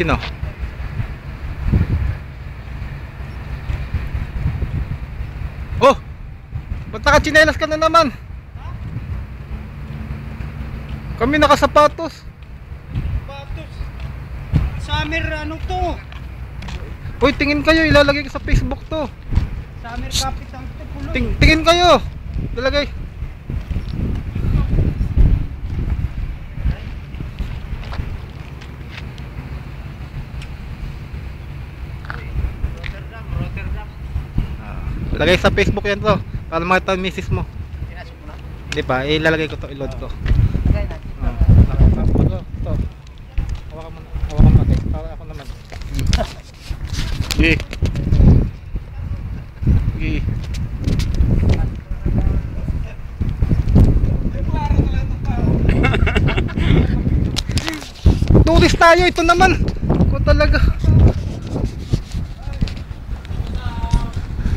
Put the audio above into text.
Sino? Oh! Ba't nakatsinelas ka na naman? Kami nakasapatos. Sapatos. Summer ano to? Uy, tingin kayo, ilalagay ko sa Facebook to. Summer capital to pulo. Tingin kayo. Ilalagay. Rotterdam. Lagay sa Facebook yan to. Para makita ang misis mo. Pinasok mo na. Di ba? Ilalagay ko to, i-load ko. Lagay natin. Ito. Hawakan mo natin. Para ako naman. Sige. Sige. Tourist tayo, ito naman. Ko talaga.